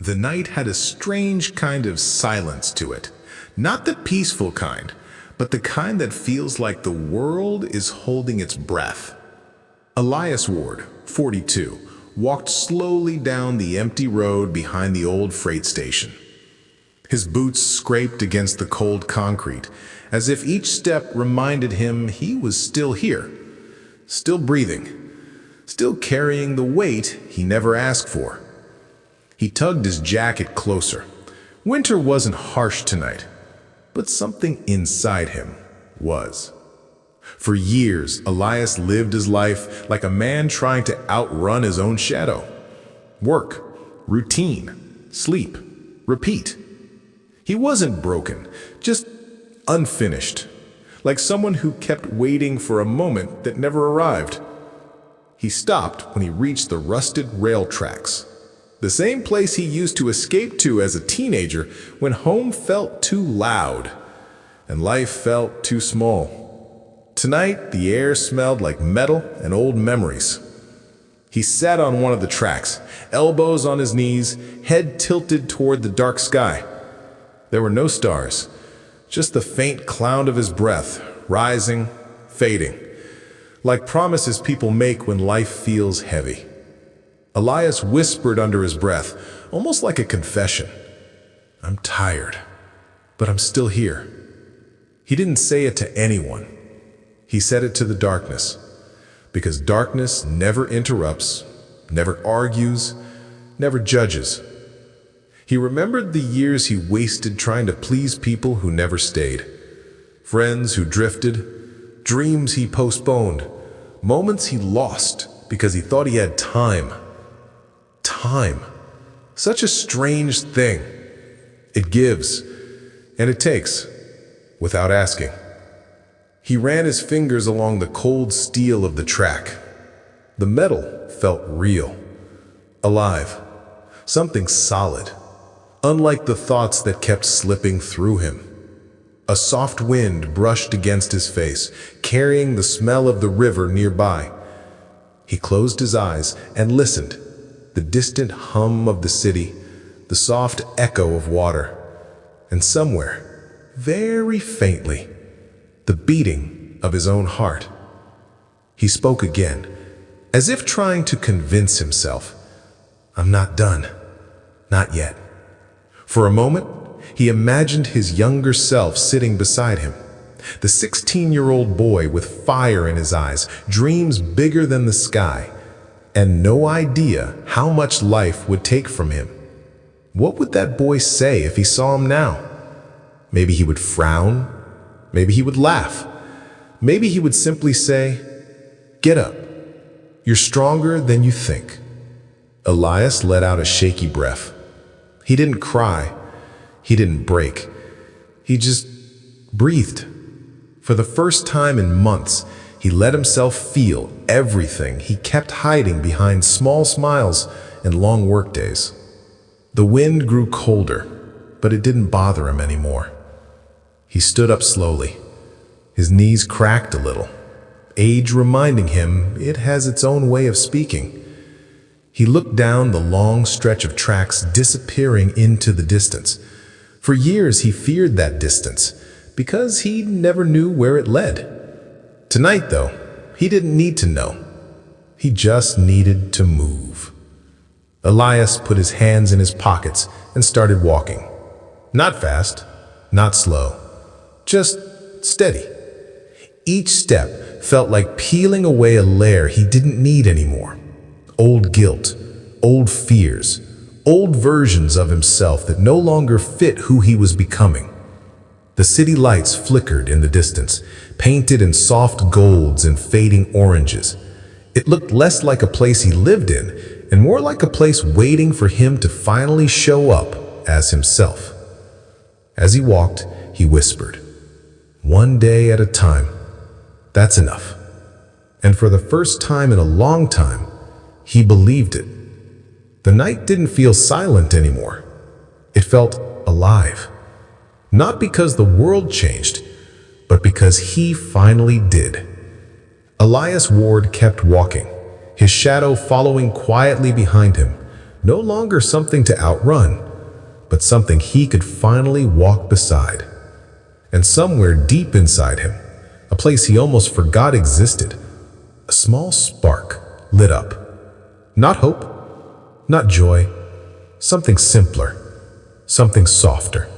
The night had a strange kind of silence to it. Not the peaceful kind, but the kind that feels like the world is holding its breath. Elias Ward, 42, walked slowly down the empty road behind the old freight station. His boots scraped against the cold concrete, as if each step reminded him he was still here, still breathing, still carrying the weight he never asked for. He tugged his jacket closer. Winter wasn't harsh tonight, but something inside him was. For years, Elias lived his life like a man trying to outrun his own shadow. Work, routine, sleep, repeat. He wasn't broken, just unfinished, like someone who kept waiting for a moment that never arrived. He stopped when he reached the rusted rail tracks, the same place he used to escape to as a teenager when home felt too loud and life felt too small. Tonight, the air smelled like metal and old memories. He sat on one of the tracks, elbows on his knees, head tilted toward the dark sky. There were no stars, just the faint cloud of his breath, rising, fading, like promises people make when life feels heavy. Elias whispered under his breath, almost like a confession. "I'm tired, but I'm still here." He didn't say it to anyone. He said it to the darkness, because darkness never interrupts, never argues, never judges. He remembered the years he wasted trying to please people who never stayed, friends who drifted, dreams he postponed, moments he lost because he thought he had time. Time. Such a strange thing. It gives, and it takes, without asking. He ran his fingers along the cold steel of the track. The metal felt real, alive, something solid, unlike the thoughts that kept slipping through him. A soft wind brushed against his face, carrying the smell of the river nearby. He closed his eyes and listened. The distant hum of the city, the soft echo of water, and somewhere, very faintly, the beating of his own heart. He spoke again, as if trying to convince himself, "I'm not done, not yet." For a moment, he imagined his younger self sitting beside him, the 16-year-old boy with fire in his eyes, dreams bigger than the sky, and no idea how much life would take from him. What would that boy say if he saw him now? Maybe he would frown. Maybe he would laugh. Maybe he would simply say, "Get up. You're stronger than you think." Elias let out a shaky breath. He didn't cry. He didn't break. He just breathed. For the first time in months, he let himself feel everything he kept hiding behind small smiles and long workdays. The wind grew colder, but it didn't bother him anymore. He stood up slowly. His knees cracked a little, age reminding him it has its own way of speaking. He looked down the long stretch of tracks disappearing into the distance. For years he feared that distance, because he never knew where it led. Tonight, though, he didn't need to know. He just needed to move. Elias put his hands in his pockets and started walking. Not fast, not slow, just steady. Each step felt like peeling away a layer he didn't need anymore. Old guilt, old fears, old versions of himself that no longer fit who he was becoming. The city lights flickered in the distance, painted in soft golds and fading oranges. It looked less like a place he lived in and more like a place waiting for him to finally show up as himself. As he walked, he whispered, "One day at a time. That's enough." And for the first time in a long time, he believed it. The night didn't feel silent anymore. It felt alive. Not because the world changed, but because he finally did. Elias Ward kept walking, his shadow following quietly behind him, No longer something to outrun, but something he could finally walk beside. And somewhere deep inside him, a place he almost forgot existed, a small spark lit up. Not hope, not joy, something simpler, something softer.